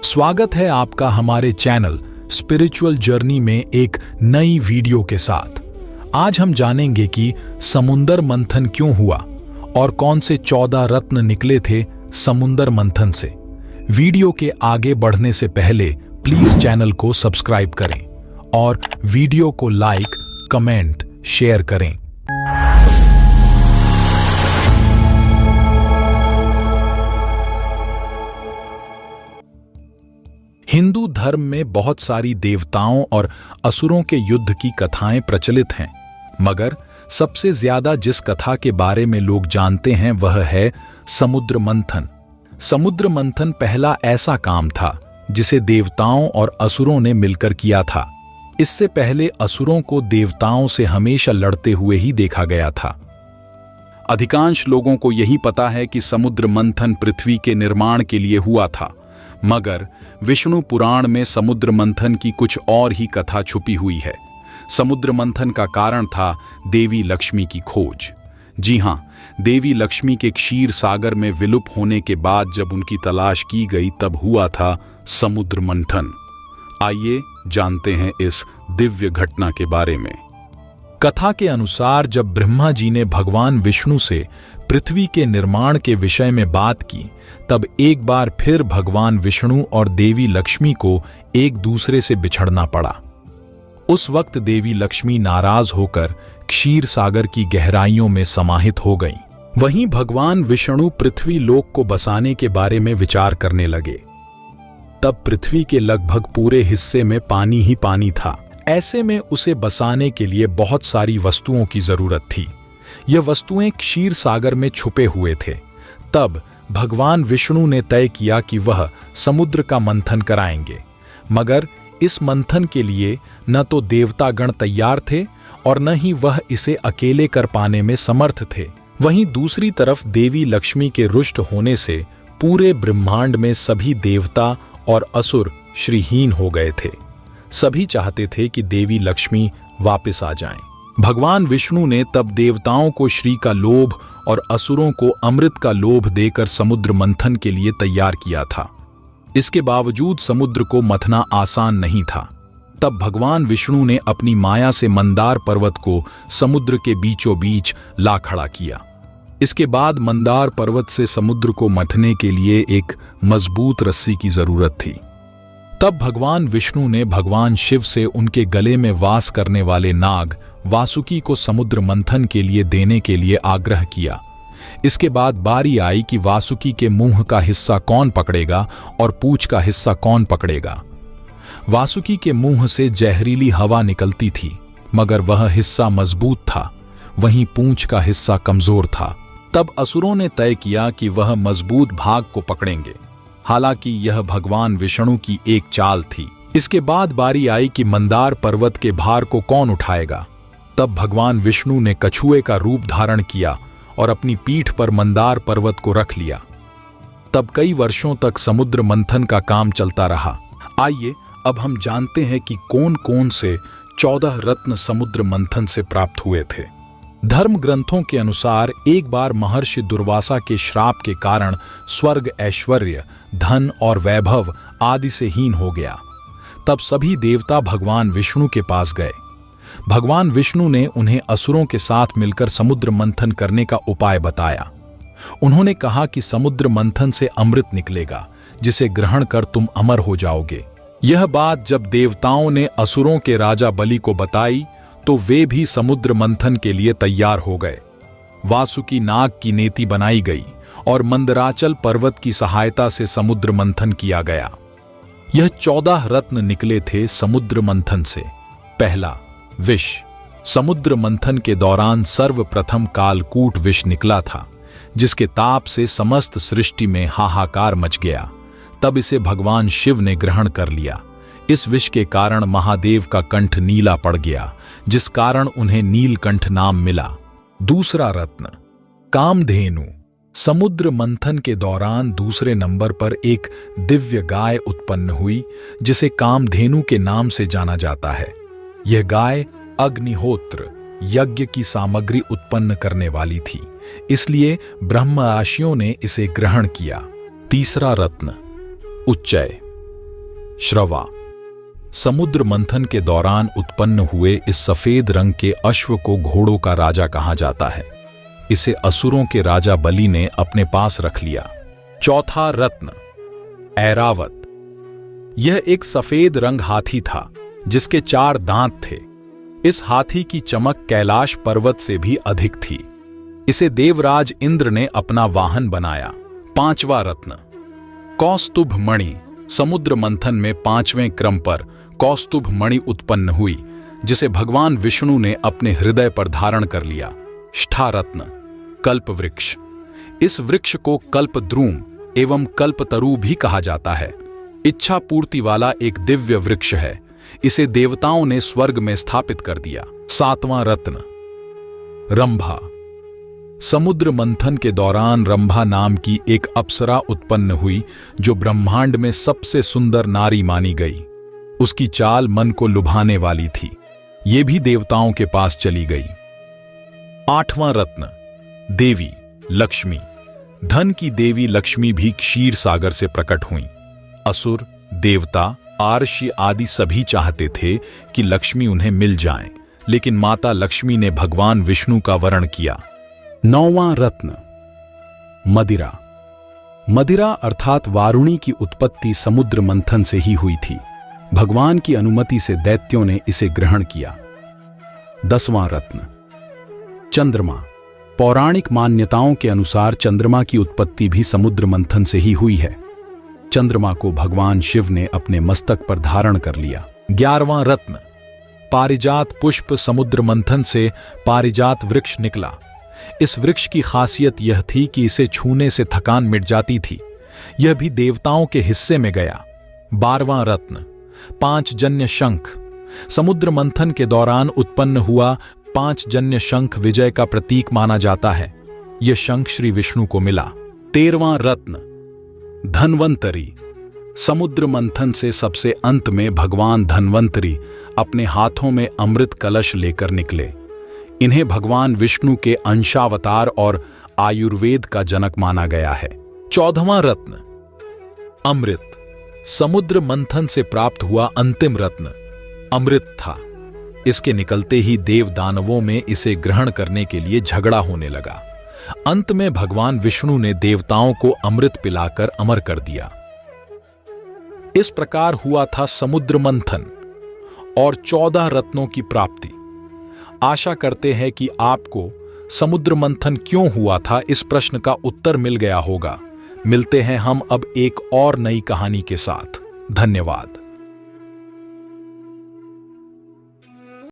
स्वागत है आपका हमारे चैनल स्पिरिचुअल जर्नी में एक नई वीडियो के साथ। आज हम जानेंगे कि समुद्र मंथन क्यों हुआ और कौन से 14 रत्न निकले थे समुद्र मंथन से। वीडियो के आगे बढ़ने से पहले प्लीज चैनल को सब्सक्राइब करें और वीडियो को लाइक, कमेंट, शेयर करें। हिंदू धर्म में बहुत सारी देवताओं और असुरों के युद्ध की कथाएं प्रचलित हैं, मगर सबसे ज्यादा जिस कथा के बारे में लोग जानते हैं वह है समुद्र मंथन। समुद्र मंथन पहला ऐसा काम था जिसे देवताओं और असुरों ने मिलकर किया था। इससे पहले असुरों को देवताओं से हमेशा लड़ते हुए ही देखा गया था। अधिकांश लोगों को यही पता है कि समुद्र मंथन पृथ्वी के निर्माण के लिए हुआ था, मगर विष्णु पुराण में समुद्र मंथन की कुछ और ही कथा छुपी हुई है। समुद्र मंथन का कारण था देवी लक्ष्मी की खोज। जी हां, देवी लक्ष्मी के क्षीर सागर में विलुप्त होने के बाद जब उनकी तलाश की गई तब हुआ था समुद्र मंथन। आइए जानते हैं इस दिव्य घटना के बारे में। कथा के अनुसार जब ब्रह्मा जी ने भगवान विष्णु से पृथ्वी के निर्माण के विषय में बात की, तब एक बार फिर भगवान विष्णु और देवी लक्ष्मी को एक दूसरे से बिछड़ना पड़ा। उस वक्त देवी लक्ष्मी नाराज होकर क्षीर सागर की गहराइयों में समाहित हो गईं। वहीं भगवान विष्णु पृथ्वी लोक को बसाने के बारे में विचार करने लगे। तब पृथ्वी के लगभग पूरे हिस्से में पानी ही पानी था। ऐसे में उसे बसाने के लिए बहुत सारी वस्तुओं की जरूरत थी। यह वस्तुएं क्षीर सागर में छुपे हुए थे। तब भगवान विष्णु ने तय किया कि वह समुद्र का मंथन कराएंगे, मगर इस मंथन के लिए न तो देवतागण तैयार थे और न ही वह इसे अकेले कर पाने में समर्थ थे। वहीं दूसरी तरफ देवी लक्ष्मी के रुष्ट होने से पूरे ब्रह्मांड में सभी देवता और असुर श्रीहीन हो गए थे। सभी चाहते थे कि देवी लक्ष्मी वापस आ जाएं। भगवान विष्णु ने तब देवताओं को श्री का लोभ और असुरों को अमृत का लोभ देकर समुद्र मंथन के लिए तैयार किया था। इसके बावजूद समुद्र को मथना आसान नहीं था। तब भगवान विष्णु ने अपनी माया से मंदार पर्वत को समुद्र के बीचों बीच ला खड़ा किया। इसके बाद मंदार पर्वत से समुद्र को मथने के लिए एक मजबूत रस्सी की जरूरत थी। तब भगवान विष्णु ने भगवान शिव से उनके गले में वास करने वाले नाग वासुकी को समुद्र मंथन के लिए देने के लिए आग्रह किया। इसके बाद बारी आई कि वासुकी के मुंह का हिस्सा कौन पकड़ेगा और पूंछ का हिस्सा कौन पकड़ेगा। वासुकी के मुंह से जहरीली हवा निकलती थी, मगर वह हिस्सा मजबूत था, वहीं पूंछ का हिस्सा कमजोर था। तब असुरों ने तय किया कि वह मजबूत भाग को पकड़ेंगे। हालांकि यह भगवान विष्णु की एक चाल थी। इसके बाद बारी आई कि मंदार पर्वत के भार को कौन उठाएगा। तब भगवान विष्णु ने कछुए का रूप धारण किया और अपनी पीठ पर मंदार पर्वत को रख लिया। तब कई वर्षों तक समुद्र मंथन का काम चलता रहा। आइए अब हम जानते हैं कि कौन कौन से 14 रत्न समुद्र मंथन से प्राप्त हुए थे। धर्म ग्रंथों के अनुसार एक बार महर्षि दुर्वासा के श्राप के कारण स्वर्ग, ऐश्वर्य, धन और वैभव आदि से हीन हो गया। तब सभी देवता भगवान विष्णु के पास गए। भगवान विष्णु ने उन्हें असुरों के साथ मिलकर समुद्र मंथन करने का उपाय बताया। उन्होंने कहा कि समुद्र मंथन से अमृत निकलेगा, जिसे ग्रहण कर तुम अमर हो जाओगे। यह बात जब देवताओं ने असुरों के राजा बलि को बताई तो वे भी समुद्र मंथन के लिए तैयार हो गए। वासुकी नाग की नेति बनाई गई और मंदराचल पर्वत की सहायता से समुद्र मंथन किया गया। यह 14 रत्न निकले थे समुद्र मंथन से। पहला, विष। समुद्र मंथन के दौरान सर्वप्रथम कालकूट विष निकला था, जिसके ताप से समस्त सृष्टि में हाहाकार मच गया। तब इसे भगवान शिव ने ग्रहण कर लिया। इस विष के कारण महादेव का कंठ नीला पड़ गया, जिस कारण उन्हें नीलकंठ नाम मिला। दूसरा रत्न, कामधेनु। समुद्र मंथन के दौरान दूसरे नंबर पर एक दिव्य गाय उत्पन्न हुई, जिसे कामधेनु के नाम से जाना जाता है। यह गाय अग्निहोत्र यज्ञ की सामग्री उत्पन्न करने वाली थी, इसलिए ब्रह्मर्षियों ने इसे ग्रहण किया। तीसरा रत्न, उच्चय। श्रवा। समुद्र मंथन के दौरान उत्पन्न हुए इस सफेद रंग के अश्व को घोड़ों का राजा कहा जाता है। इसे असुरों के राजा बलि ने अपने पास रख लिया। चौथा रत्न, ऐरावत। यह एक सफेद रंग हाथी था जिसके 4 दांत थे। इस हाथी की चमक कैलाश पर्वत से भी अधिक थी। इसे देवराज इंद्र ने अपना वाहन बनाया। 5वां रत्न, कौस्तुभ मणि। समुद्र मंथन में 5वें क्रम पर कौस्तुभ मणि उत्पन्न हुई, जिसे भगवान विष्णु ने अपने हृदय पर धारण कर लिया। 6ठा रत्न, कल्प वृक्ष। इस वृक्ष को कल्पद्रुम एवं कल्पतरु भी कहा जाता है। इच्छा पूर्ति वाला एक दिव्य वृक्ष है। इसे देवताओं ने स्वर्ग में स्थापित कर दिया। 7वां रत्न, रंभा। समुद्र मंथन के दौरान रंभा नाम की एक अप्सरा उत्पन्न हुई जो ब्रह्मांड में सबसे सुंदर नारी मानी गई। उसकी चाल मन को लुभाने वाली थी। ये भी देवताओं के पास चली गई। 8वां रत्न, देवी लक्ष्मी। धन की देवी लक्ष्मी भी क्षीर सागर से प्रकट हुई। असुर, देवता, आर्षि आदि सभी चाहते थे कि लक्ष्मी उन्हें मिल जाएं, लेकिन माता लक्ष्मी ने भगवान विष्णु का वरण किया। 9वां रत्न, मदिरा। मदिरा अर्थात वारुणी की उत्पत्ति समुद्र मंथन से ही हुई थी। भगवान की अनुमति से दैत्यों ने इसे ग्रहण किया। 10वां रत्न, चंद्रमा। पौराणिक मान्यताओं के अनुसार चंद्रमा की उत्पत्ति भी समुद्र मंथन से ही हुई है। चंद्रमा को भगवान शिव ने अपने मस्तक पर धारण कर लिया। 11वां रत्न, पारिजात पुष्प। समुद्र मंथन से पारिजात वृक्ष निकला। इस वृक्ष की खासियत यह थी कि इसे छूने से थकान मिट जाती थी। यह भी देवताओं के हिस्से में गया। 12वां रत्न, 5 जन्य शंख। समुद्र मंथन के दौरान उत्पन्न हुआ 5 जन्य शंख विजय का प्रतीक माना जाता है। यह शंख श्री विष्णु को मिला। 13वां रत्न, धन्वंतरी। समुद्र मंथन से सबसे अंत में भगवान धन्वंतरी अपने हाथों में अमृत कलश लेकर निकले। इन्हें भगवान विष्णु के अंशावतार और आयुर्वेद का जनक माना गया है। 14वां रत्न, अमृत। समुद्र मंथन से प्राप्त हुआ अंतिम रत्न अमृत था। इसके निकलते ही देव दानवों में इसे ग्रहण करने के लिए झगड़ा होने लगा। अंत में भगवान विष्णु ने देवताओं को अमृत पिलाकर अमर कर दिया। इस प्रकार हुआ था समुद्र मंथन और 14 रत्नों की प्राप्ति। आशा करते हैं कि आपको समुद्र मंथन क्यों हुआ था इस प्रश्न का उत्तर मिल गया होगा। मिलते हैं हम अब एक और नई कहानी के साथ। धन्यवाद।